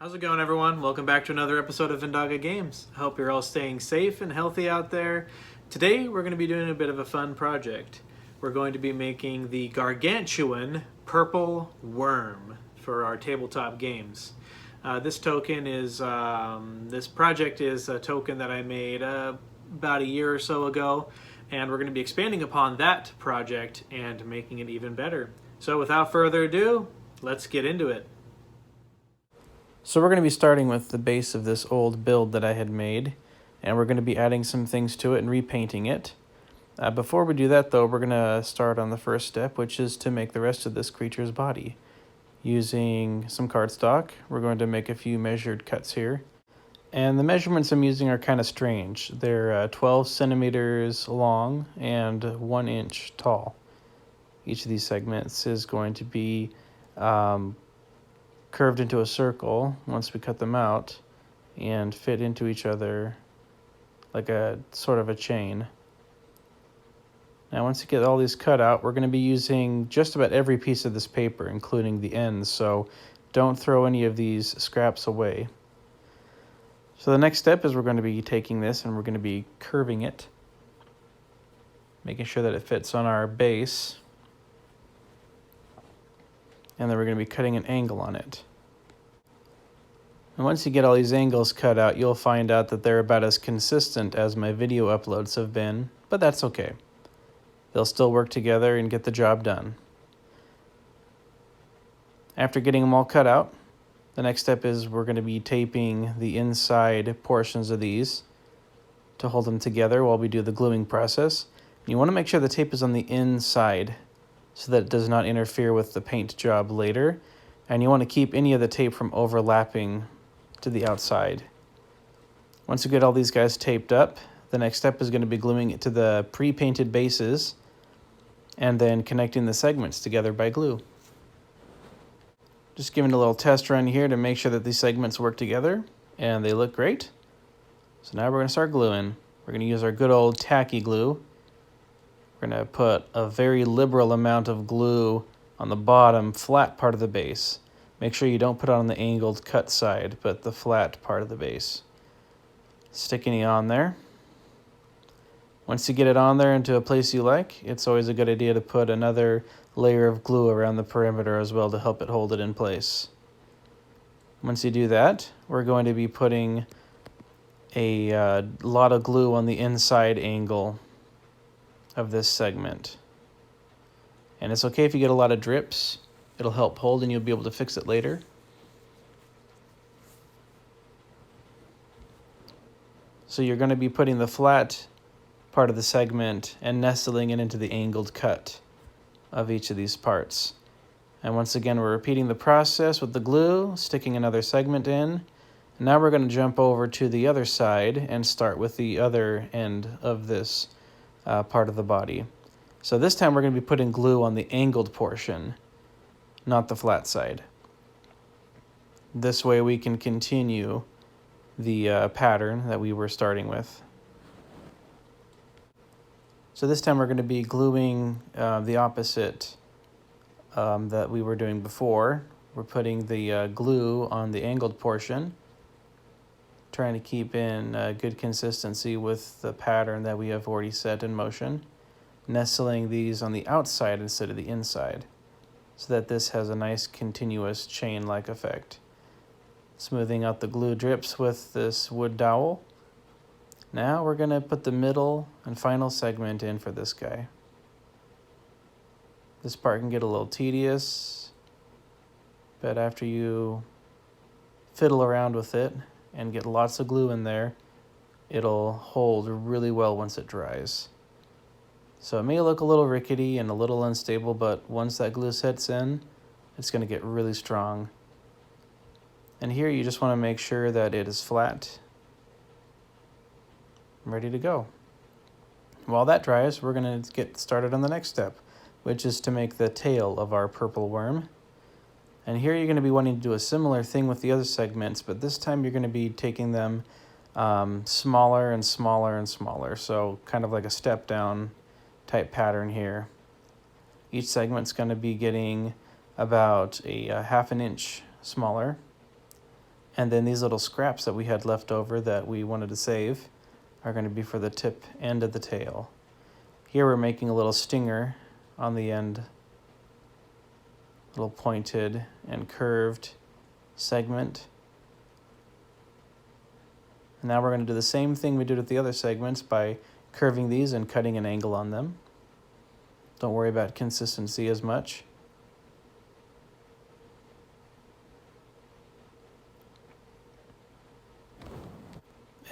How's it going, everyone? Welcome back to another episode of Vendaga Games. I hope you're all staying safe and healthy out there. Today, we're going to be doing a bit of a fun project. We're going to be making the gargantuan Purpleworm for our tabletop games. This project is a token that I made about a year or so ago, and we're going to be expanding upon that project and making it even better. So without further ado, let's get into it. So we're going to be starting with the base of this old build that I had made, and we're going to be adding some things to it and repainting it. Before we do that, though, we're going to start on the first step, which is to make the rest of this creature's body. Using some cardstock, we're going to make a few measured cuts here. And the measurements I'm using are kind of strange. They're 12 centimeters long and 1 inch tall. Each of these segments is going to be curved into a circle once we cut them out and fit into each other like a sort of a chain. Now once you get all these cut out, we're going to be using just about every piece of this paper, including the ends, so don't throw any of these scraps away. So the next step is we're going to be taking this and we're going to be curving it, making sure that it fits on our base. And then we're going to be cutting an angle on it. And once you get all these angles cut out, you'll find out that they're about as consistent as my video uploads have been, but that's okay. They'll still work together and get the job done. After getting them all cut out, the next step is we're going to be taping the inside portions of these to hold them together while we do the gluing process. You want to make sure the tape is on the inside so that it does not interfere with the paint job later. And you want to keep any of the tape from overlapping to the outside. Once you get all these guys taped up, the next step is going to be gluing it to the pre-painted bases and then connecting the segments together by glue. Just giving a little test run here to make sure that these segments work together, and they look great. So now we're going to start gluing. We're going to use our good old tacky glue. We're going to put a very liberal amount of glue on the bottom flat part of the base. Make sure you don't put it on the angled cut side, but the flat part of the base. Sticking it on there. Once you get it on there into a place you like, it's always a good idea to put another layer of glue around the perimeter as well to help it hold it in place. Once you do that, we're going to be putting a lot of glue on the inside angle of this segment. And it's okay if you get a lot of drips. It'll help hold and you'll be able to fix it later. So you're going to be putting the flat part of the segment and nestling it into the angled cut of each of these parts. And once again, we're repeating the process with the glue, sticking another segment in. Now we're going to jump over to the other side and start with the other end of this part of the body. So this time we're going to be putting glue on the angled portion, not the flat side. This way we can continue the pattern that we were starting with. So this time we're going to be gluing the opposite that we were doing before. We're putting the glue on the angled portion, trying to keep in good consistency with the pattern that we have already set in motion, nestling these on the outside instead of the inside, so that this has a nice continuous chain-like effect. Smoothing out the glue drips with this wood dowel. Now we're going to put the middle and final segment in for this guy. This part can get a little tedious, but after you fiddle around with it and get lots of glue in there, it'll hold really well once it dries. So it may look a little rickety and a little unstable, but once that glue sets in, it's going to get really strong. And here you just want to make sure that it is flat, ready to go. While that dries, we're going to get started on the next step, which is to make the tail of our Purpleworm. And here you're going to be wanting to do a similar thing with the other segments, but this time you're going to be taking them smaller and smaller and smaller, so kind of like a step down type pattern here. Each segment's going to be getting about a half an inch smaller. And then these little scraps that we had left over that we wanted to save are going to be for the tip end of the tail. Here we're making a little stinger on the end, little pointed and curved segment. And now we're going to do the same thing we did with the other segments by curving these and cutting an angle on them. Don't worry about consistency as much.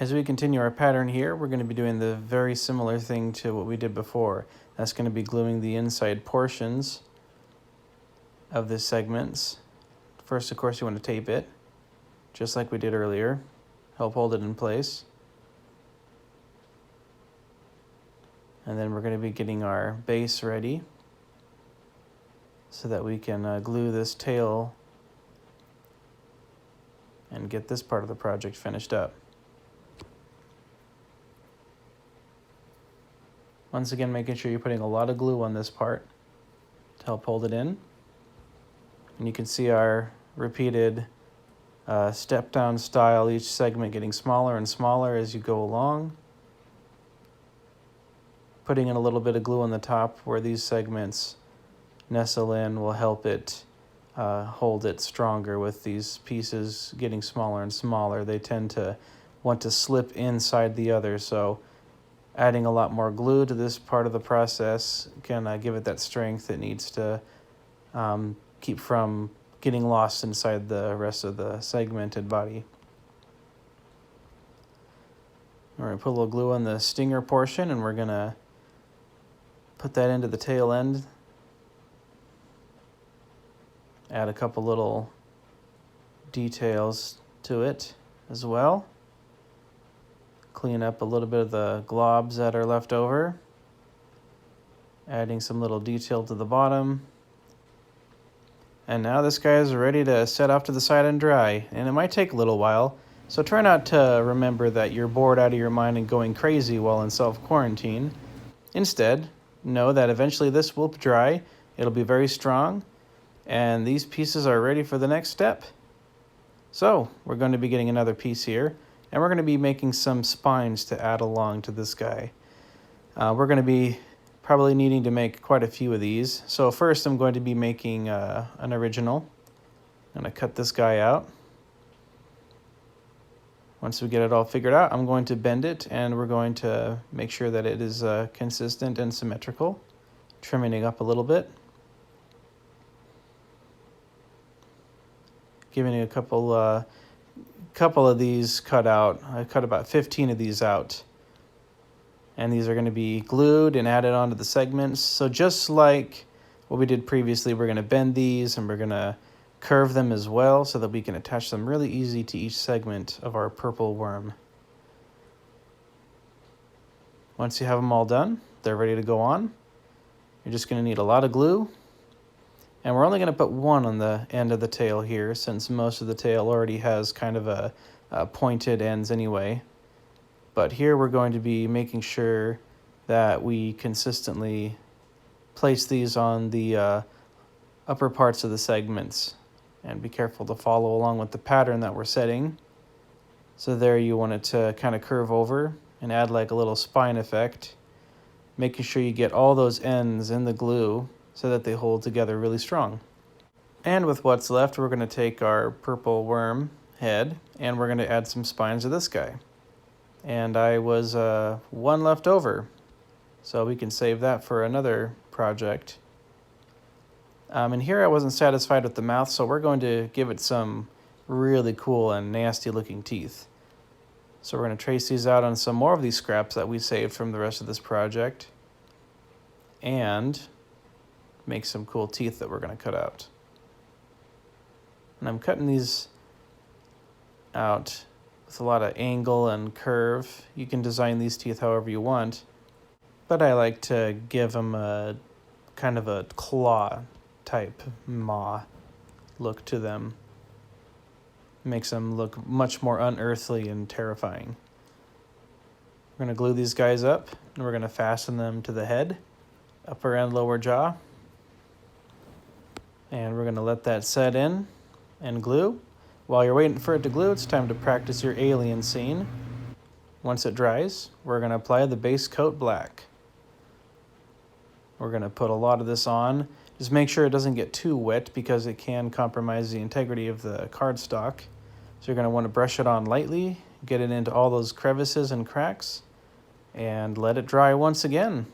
As we continue our pattern here, we're going to be doing the very similar thing to what we did before. That's going to be gluing the inside portions of the segments. First, of course, you want to tape it, just like we did earlier. Help hold it in place. And then we're going to be getting our base ready so that we can glue this tail and get this part of the project finished up. Once again, making sure you're putting a lot of glue on this part to help hold it in. And you can see our repeated step-down style, each segment getting smaller and smaller as you go along. Putting in a little bit of glue on the top where these segments nestle in will help it hold it stronger. With these pieces getting smaller and smaller, they tend to want to slip inside the other, so adding a lot more glue to this part of the process can give it that strength it needs to keep from getting lost inside the rest of the segmented body. We're going to put a little glue on the stinger portion, and we're going to put that into the tail end. Add a couple little details to it as well. Clean up a little bit of the globs that are left over. Adding some little detail to the bottom. And now this guy is ready to set off to the side and dry. And it might take a little while, so try not to remember that you're bored out of your mind and going crazy while in self-quarantine. Instead, know that eventually this will dry, it'll be very strong, and these pieces are ready for the next step. So, we're going to be getting another piece here, and we're going to be making some spines to add along to this guy. We're going to be probably needing to make quite a few of these. So first I'm going to be making an original. I'm going to cut this guy out. Once we get it all figured out, I'm going to bend it, and we're going to make sure that it is consistent and symmetrical, trimming it up a little bit. Giving it a couple of these cut out. I cut about 15 of these out. And these are going to be glued and added onto the segments. So just like what we did previously, we're going to bend these and we're going to curve them as well so that we can attach them really easy to each segment of our purple worm. Once you have them all done, they're ready to go on. You're just going to need a lot of glue. And we're only going to put one on the end of the tail here, since most of the tail already has kind of a pointed ends anyway. But here we're going to be making sure that we consistently place these on the upper parts of the segments, and be careful to follow along with the pattern that we're setting. So there you want it to kind of curve over and add like a little spine effect, making sure you get all those ends in the glue so that they hold together really strong. And with what's left, we're going to take our purple worm head and we're going to add some spines to this guy. And I was one left over, so we can save that for another project. And here I wasn't satisfied with the mouth, so we're going to give it some really cool and nasty looking teeth. So we're going to trace these out on some more of these scraps that we saved from the rest of this project, and make some cool teeth that we're going to cut out. And I'm cutting these out with a lot of angle and curve. You can design these teeth however you want, but I like to give them a kind of a claw type maw look to them. Makes them look much more unearthly and terrifying. We're going to glue these guys up, and we're going to fasten them to the head, upper and lower jaw. And we're going to let that set in and glue. While you're waiting for it to glue, it's time to practice your alien scene. Once it dries, we're going to apply the base coat black. We're going to put a lot of this on. Just make sure it doesn't get too wet because it can compromise the integrity of the cardstock. So you're going to want to brush it on lightly, get it into all those crevices and cracks, and let it dry once again.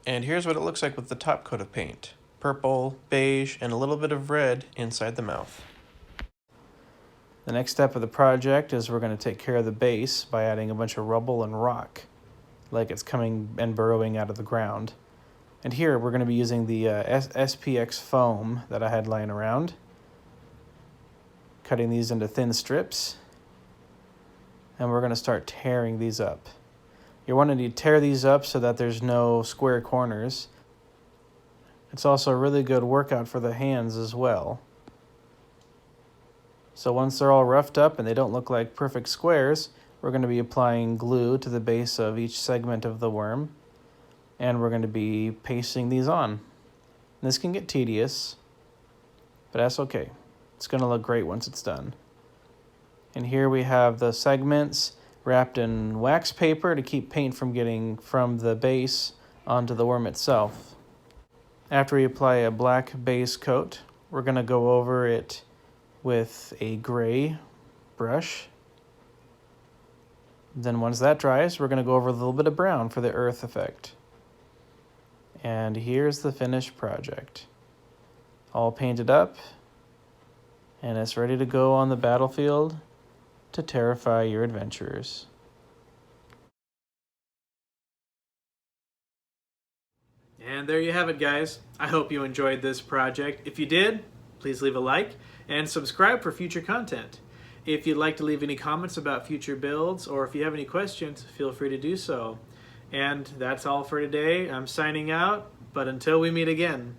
And here's what it looks like with the top coat of paint. Purple, beige, and a little bit of red inside the mouth. The next step of the project is we're going to take care of the base by adding a bunch of rubble and rock, like it's coming and burrowing out of the ground. And here we're going to be using the SPX foam that I had lying around, cutting these into thin strips, and we're going to start tearing these up. You're wanting to tear these up so that there's no square corners. It's also a really good workout for the hands as well. So once they're all roughed up and they don't look like perfect squares, we're going to be applying glue to the base of each segment of the worm, and we're going to be pasting these on. And this can get tedious, but that's okay. It's going to look great once it's done. And here we have the segments wrapped in wax paper to keep paint from getting from the base onto the worm itself. After we apply a black base coat, we're going to go over it with a gray brush. Then once that dries, we're going to go over a little bit of brown for the earth effect. And here's the finished project. All painted up, and it's ready to go on the battlefield to terrify your adventurers. And there you have it, guys. I hope you enjoyed this project. If you did, please leave a like and subscribe for future content. If you'd like to leave any comments about future builds, or if you have any questions, feel free to do so. And that's all for today. I'm signing out, but until we meet again,